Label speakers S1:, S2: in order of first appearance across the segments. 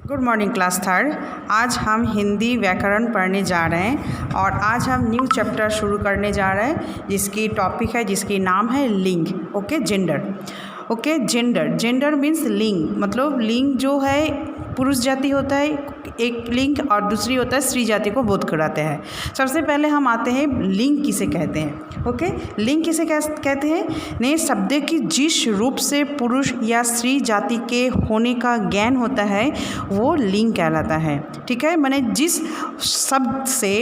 S1: Good morning class third. आज हम हिंदी व्याकरण पढ़ने जा रहे हैं और आज हम न्यू चैप्टर शुरू करने जा रहे हैं जिसकी टॉपिक है, जिसकी नाम है लिंग। Okay, gender. Okay, gender means लिंग, मतलब लिंग जो है पुरुष जाति होता है एक लिंग और दूसरी होता है स्त्री जाति को बोध कराते हैं। सबसे पहले हम आते हैं लिंग किसे कहते हैं। ओके, लिंग किसे कहते हैं? ने शब्द की जिस रूप से पुरुष या स्त्री जाति के होने का ज्ञान होता है वो लिंग कहलाता है। ठीक है, माने जिस शब्द से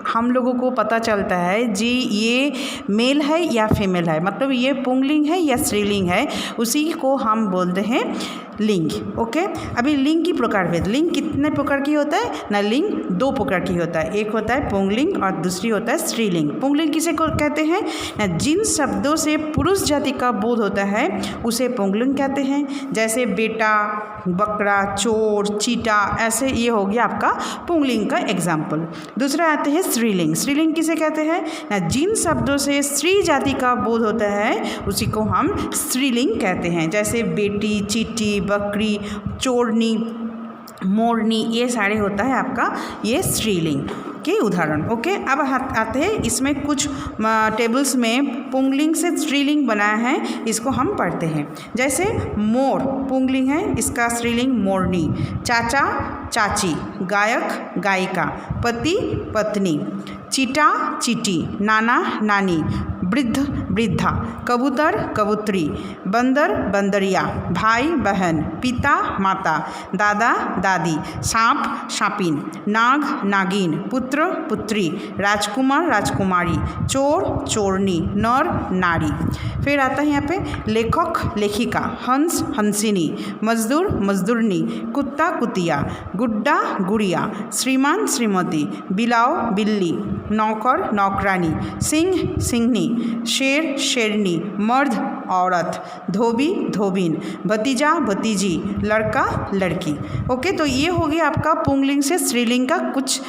S1: हम लोगों को पता चलता है जी ये मेल है या फीमेल है, मतलब ये पुंगलिंग है या स्त्रीलिंग है, उसी को हम बोलते हैं लिंग। ओके, अभी लिंग की प्रकार भेद। लिंग कितने प्रकार की होता है ना? लिंग दो प्रकार की होता है, एक होता है पुंगलिंग और दूसरी होता है स्त्रीलिंग। पुंगलिंग किसे को कहते हैं ना? जिन शब्दों से पुरुष जाति का बोध होता है उसे पुंगलिंग कहते हैं, जैसे बेटा, बकरा, चोर, चीटा, ऐसे ये हो गया आपका पुंगलिंग का एग्जाम्पल। दूसरा आते हैं स्त्रीलिंग। स्त्रीलिंग किसे कहते हैं ना? जिन शब्दों से स्त्री जाति का बोध होता है उसी को हम स्त्रीलिंग कहते हैं, जैसे बेटी, चीटी, बकरी, चोरनी, मोरनी, ये सारे होता है आपका ये स्त्रीलिंग के उदाहरण। ओके, अब आते हैं इसमें कुछ टेबल्स में पुंगलिंग से स्त्रीलिंग बनाया है, इसको हम पढ़ते हैं। जैसे मोर पुंगलिंग है, इसका स्त्रीलिंग मोरनी। चाचा, चाची, गायक, गायिका, पति, पत्नी, चीटा, चीटी, नाना, नानी, वृद्ध, वृद्धा, कबूतर, कबूतरी, बंदर, बंदरिया, भाई, बहन, पिता, माता, दादा, दादी, सांप, सांपिन, नाग, नागिन, पुत्र, पुत्री, राजकुमार, राजकुमारी, चोर, चोरनी, नर, नारी। फिर आता है यहाँ पे लेखक, लेखिका, हंस, हंसिनी, मजदूर, मजदूरनी, कुत्ता, कुतिया, गुड्डा, गुड़िया, श्रीमान, श्रीमती, बिलाव, बिल्ली, नौकर, नौकरानी, सिंह, सिंहनी, शेर, शेरनी, मर्द, औरत, धोबी, धोबिन, भतीजा, भतीजी, लड़का, लड़की। ओके, तो ये हो गया आपका पुंगलिंग से स्त्रीलिंग का कुछ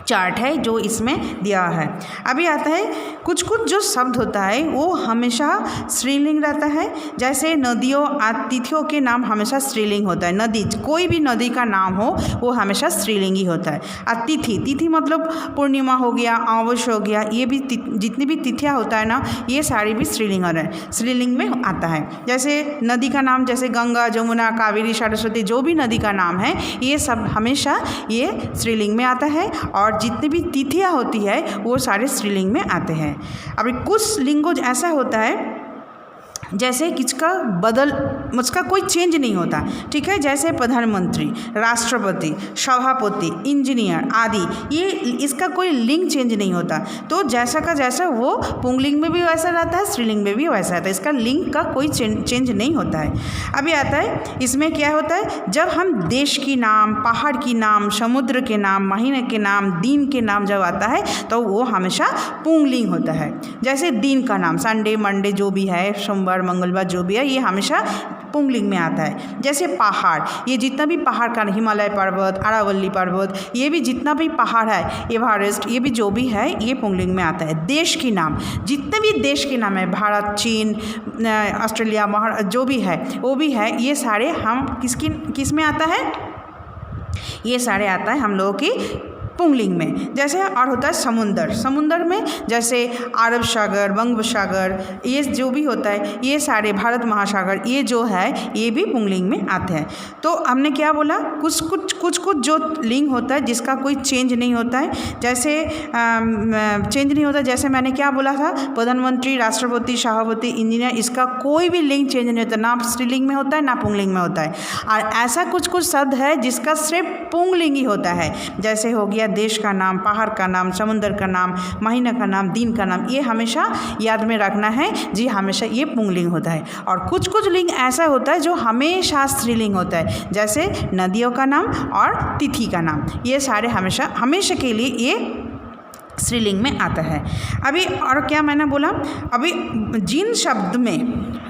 S1: चार्ट है जो इसमें दिया है। अभी आता है कुछ कुछ जो शब्द होता है वो हमेशा स्त्रीलिंग रहता है, जैसे नदियों, तिथियों के नाम हमेशा स्त्रीलिंग होता है। नदी, कोई भी नदी का नाम हो वो हमेशा स्त्रीलिंग ही होता है। और तिथि, तिथि मतलब पूर्णिमा हो गया, अमावस हो गया, ये भी जितनी भी तिथियाँ होता है ना ये सारी भी स्त्रीलिंग हो रहा है, स्त्रीलिंग में आता है। जैसे नदी का नाम जैसे गंगा, जमुना, कावेरी, सरस्वती, जो भी नदी का नाम है ये सब हमेशा ये स्त्रीलिंग में आता है और जितनी भी तिथियाँ होती है वो सारे स्त्रीलिंग में आते हैं। अभी कुछ लिंगोज ऐसा होता है जैसे किसका उसका कोई चेंज नहीं होता। ठीक है, जैसे प्रधानमंत्री, राष्ट्रपति, सभापति, इंजीनियर आदि, ये इसका कोई लिंग चेंज नहीं होता। तो जैसा का जैसा वो पुंगलिंग में भी वैसा रहता है, स्त्रीलिंग में भी वैसा रहता है, इसका लिंग का कोई चेंज नहीं होता है। अभी आता है इसमें क्या होता है, जब हम देश की नाम, पहाड़ की नाम, समुद्र के नाम, महीने के नाम, दिन के नाम जब आता है तो वो हमेशा पुंगलिंग होता है। जैसे दिन का नाम संडे, मंडे जो भी है, सोमवार, मंगलवार जो भी है, ये हमेशा पुंगलिंग में आता है। जैसे पहाड़, ये जितना भी पहाड़ का, हिमालय पर्वत, अरावली पर्वत, ये भी जितना भी पहाड़ है, एवरेस्ट, ये भी जो भी है ये पुंगलिंग में आता है। देश की नाम, जितने भी देश के नाम है, भारत, चीन, ऑस्ट्रेलिया, जो भी है वो भी है, ये सारे हम किस में आता है? ये सारे आता है हम लोगों की पुंगलिंग में। जैसे और होता है समुंदर, समुंदर में जैसे अरब सागर, बंग सागर, ये जो भी होता है ये सारे, भारत महासागर, ये जो है ये भी पुंगलिंग में आते हैं। तो हमने क्या बोला, कुछ जो लिंग होता है जिसका कोई चेंज नहीं होता है, जैसे चेंज नहीं होता, जैसे मैंने क्या बोला था, प्रधानमंत्री, राष्ट्रपति, सभापति, इंजीनियर, इसका कोई भी लिंग चेंज नहीं होता, ना स्त्रीलिंग में होता है ना पुंगलिंग में होता है। और ऐसा कुछ शब्द है जिसका सिर्फ पुंगलिंग ही होता है, जैसे हो गया देश का नाम, पहाड़ का नाम, समुद्र का नाम, महीना का नाम, दिन का नाम, ये हमेशा याद में रखना है जी, हमेशा ये पुंगलिंग होता है। और कुछ लिंग ऐसा होता है जो हमेशा स्त्रीलिंग होता है, जैसे नदियों का नाम और तिथि का नाम, ये सारे हमेशा के लिए ये स्त्रीलिंग में आता है। अभी और क्या मैंने बोला, अभी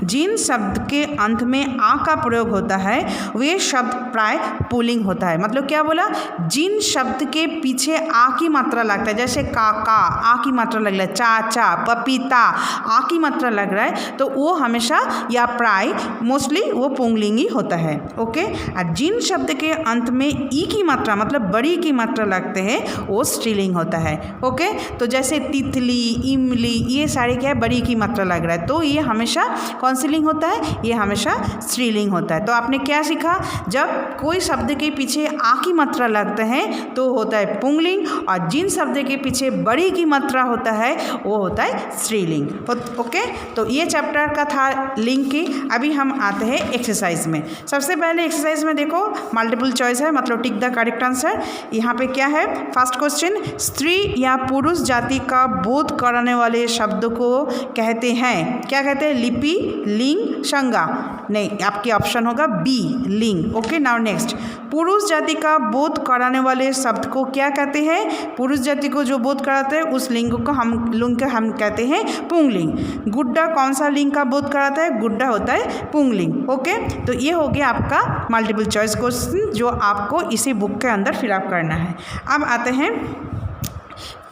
S1: जिन शब्द के अंत में आ का प्रयोग होता है वे शब्द प्राय पुल्लिंग होता है। मतलब क्या बोला, जिन शब्द के पीछे आ की मात्रा लगता है, जैसे काका आ की मात्रा लग रहा है, चाचा, पपीता आ की मात्रा लग रहा है, तो वो हमेशा या प्राय मोस्टली वो पुल्लिंग ही होता है। ओके, और जिन शब्द के अंत में ई की मात्रा मतलब बड़ी की मात्रा लगते हैं वो स्त्रीलिंग होता है। ओके, तो जैसे तितली, इमली, ये सारे क्या है, बड़ी की मात्रा लग रहा है, तो ये हमेशा कौन सी लिंग होता है, ये हमेशा स्त्रीलिंग होता है। तो आपने क्या सीखा, जब कोई शब्द के पीछे आ की मात्रा लगता है तो होता है पुल्लिंग, और जिन शब्द के पीछे बड़ी की मात्रा होता है वो होता है स्त्रीलिंग। ओके, तो ये चैप्टर का था लिंग की। अभी हम आते हैं एक्सरसाइज में। सबसे पहले एक्सरसाइज में देखो मल्टीपल चॉइस है, मतलब टिक द करेक्ट आंसर। यहाँ पे क्या है, फर्स्ट क्वेश्चन, स्त्री या पुरुष जाति का बोध कराने वाले शब्द को कहते हैं, क्या कहते हैं, लिपि, लिंग, संज्ञा। नहीं, आपके ऑप्शन होगा बी, लिंग। ओके, नाउ नेक्स्ट, पुरुष जाति का बोध कराने वाले शब्द को क्या कहते हैं, पुरुष जाति को जो बोध कराते हैं उस लिंग को हम कहते हैं पुल्लिंग। गुड्डा कौन सा लिंग का बोध कराता है, गुड्डा होता है पुल्लिंग। ओके, तो ये हो गया आपका मल्टीपल चॉइस क्वेश्चन जो आपको इसी बुक के अंदर फिलअप करना है। अब आते हैं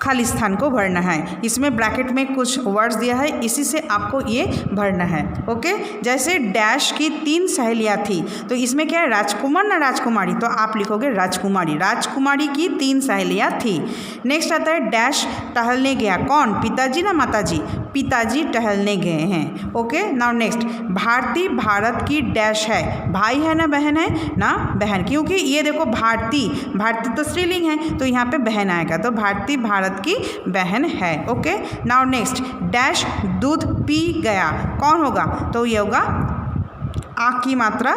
S1: खाली स्थान को भरना है। इसमें ब्रैकेट में कुछ वर्ड्स दिया है, इसी से आपको ये भरना है। ओके, जैसे डैश की 3 सहेलियाँ थी, तो इसमें क्या है, राजकुमार ना राजकुमारी, तो आप लिखोगे राजकुमारी। राजकुमारी की 3 सहेलियाँ थी। नेक्स्ट आता है डैश टहलने गया, कौन, पिताजी ना माताजी, पिताजी टहलने गए हैं। Okay, now next, Bharti Bharat की डैश है, भाई है ना बहन है, ना बहन, क्योंकि ये देखो भारती तो स्त्रीलिंग है, तो यहाँ पे बहन आएगा, तो भारती भारत की बहन है। ओके, नाउ नेक्स्ट, डैश दूध पी गया, कौन होगा, तो ये होगा आ की मात्रा,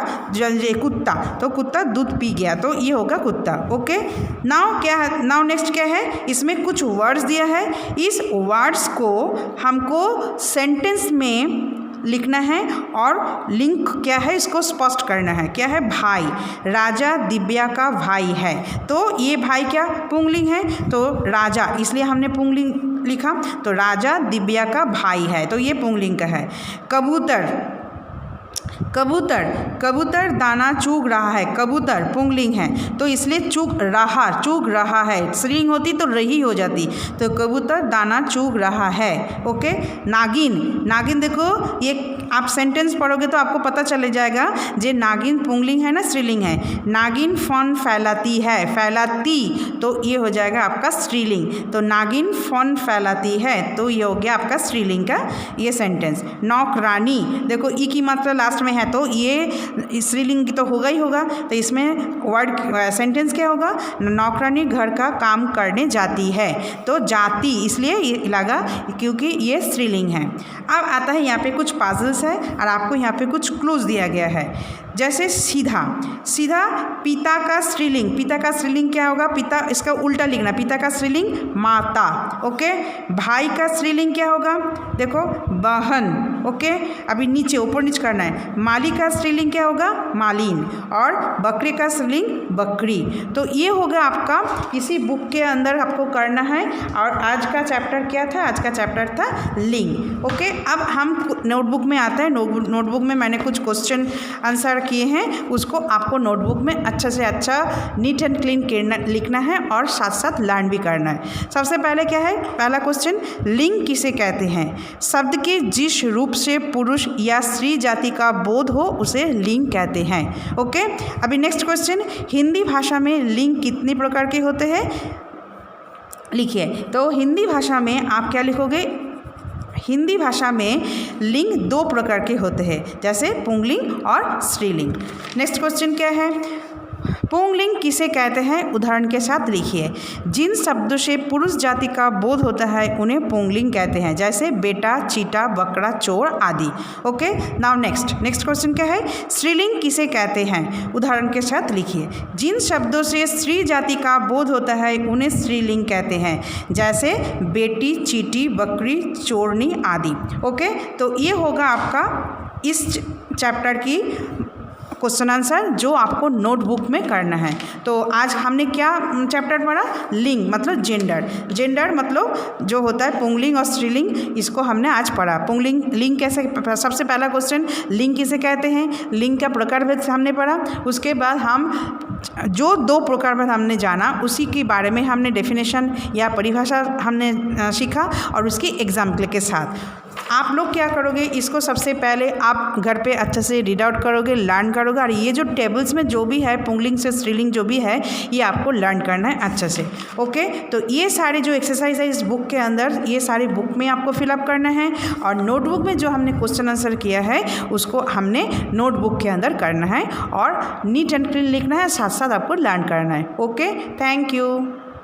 S1: कुत्ता, तो कुत्ता दूध पी गया, तो ये होगा कुत्ता। ओके, नाउ क्या है, नाउ नेक्स्ट क्या है, इसमें कुछ वर्ड्स दिया है, इस वर्ड्स को हमको सेंटेंस में लिखना है और लिंक क्या है इसको स्पष्ट करना है। क्या है, भाई, राजा दिव्या का भाई है, तो ये भाई क्या पुल्लिंग है, तो राजा, इसलिए हमने पुल्लिंग लिखा, तो राजा दिव्या का भाई है, तो ये पुल्लिंग का है। कबूतर दाना चुग रहा है, कबूतर पुल्लिंग है, तो इसलिए चुग रहा है, स्त्रीलिंग होती तो रही हो जाती, तो कबूतर दाना चुग रहा है। ओके, नागिन देखो, ये आप सेंटेंस पढ़ोगे तो आपको पता चले जाएगा जे नागिन पुल्लिंग है ना स्त्रीलिंग है। नागिन फन फैलाती है, फैलाती, तो ये हो जाएगा आपका स्त्रीलिंग, तो नागिन फन फैलाती है, तो ये हो गया आपका स्त्रीलिंग का ये सेंटेंस। नौकरानी, देखो ई की मात्रा लास्ट में है, तो ये स्त्रीलिंग तो होगा ही होगा, तो इसमें वर्ड सेंटेंस क्या होगा, नौकरानी घर का काम करने जाती है, तो जाती इसलिए ये लगा क्योंकि ये स्त्रीलिंग है। अब आता है यहाँ पे कुछ पजल्स है और आपको यहाँ पे कुछ क्लूज दिया गया है। जैसे सीधा पिता का स्त्रीलिंग क्या होगा, पिता, इसका उल्टा लिखना, पिता का स्त्रीलिंग माता। ओके, भाई का स्त्रीलिंग क्या होगा, देखो बहन। ओके, अभी नीचे ऊपर नीचे करना है। माली का स्त्रीलिंग क्या होगा, मालिन, और बकरी का स्त्रीलिंग बकरी। तो ये होगा आपका इसी बुक के अंदर आपको करना है। और आज का चैप्टर क्या था, आज का चैप्टर था लिंग। ओके, अब हम नोटबुक में आते हैं। नोटबुक में मैंने कुछ क्वेश्चन आंसर किए हैं, उसको आपको नोटबुक में अच्छा से अच्छा नीट एंड क्लीन लिखना है और साथ साथ लर्न भी करना है। सबसे पहले क्या है, पहला क्वेश्चन, लिंग किसे कहते हैं, शब्द के जिस रूप से पुरुष या स्त्री जाति का बोध हो उसे लिंग कहते हैं। ओके, अभी नेक्स्ट क्वेश्चन, हिंदी भाषा में लिंग कितने प्रकार के होते हैं, लिखिए। तो हिंदी भाषा में आप क्या लिखोगे, हिंदी भाषा में लिंग 2 प्रकार के होते हैं, जैसे पुल्लिंग और स्त्रीलिंग। नेक्स्ट क्वेश्चन क्या है, पुल्लिंग किसे कहते हैं, उदाहरण के साथ लिखिए। जिन शब्दों से पुरुष जाति का बोध होता है उन्हें पुल्लिंग कहते हैं, जैसे बेटा, चीटा, बकरा, चोर आदि। ओके, नाउ नेक्स्ट क्वेश्चन क्या है, स्त्रीलिंग किसे कहते हैं, उदाहरण के साथ लिखिए। जिन शब्दों से स्त्री जाति का बोध होता है उन्हें स्त्रीलिंग कहते हैं, जैसे बेटी, चीटी, बकरी, चोरनी आदि। ओके, तो ये होगा आपका इस चैप्टर की क्वेश्चन आंसर जो आपको नोटबुक में करना है। तो आज हमने क्या चैप्टर पढ़ा? लिंग मतलब जेंडर। जेंडर मतलब जो होता है पुंगलिंग और स्त्रीलिंग, इसको हमने आज पढ़ा। पुंगलिंग लिंग कैसे, सबसे पहला क्वेश्चन लिंग किसे कहते हैं, लिंग का प्रकारभेद हमने पढ़ा। उसके बाद हम जो 2 प्रकारभेद हमने जाना उसी के बारे में हमने डेफिनेशन या परिभाषा हमने सीखा और उसकी एग्जाम्पल के साथ। आप लोग क्या करोगे, इसको सबसे पहले आप घर पे अच्छे से रीड आउट करोगे, लर्न करोगे, और ये जो टेबल्स में जो भी है पुंगलिंग से स्त्रीलिंग जो भी है ये आपको लर्न करना है अच्छे से। ओके, तो ये सारे जो एक्सरसाइज है इस बुक के अंदर, ये सारी बुक में आपको फिलअप करना है और नोटबुक में जो हमने क्वेश्चन आंसर किया है उसको हमने नोटबुक के अंदर करना है और नीट एंड क्लीन लिखना है, साथ साथ आपको लर्न करना है। Okay, thank you.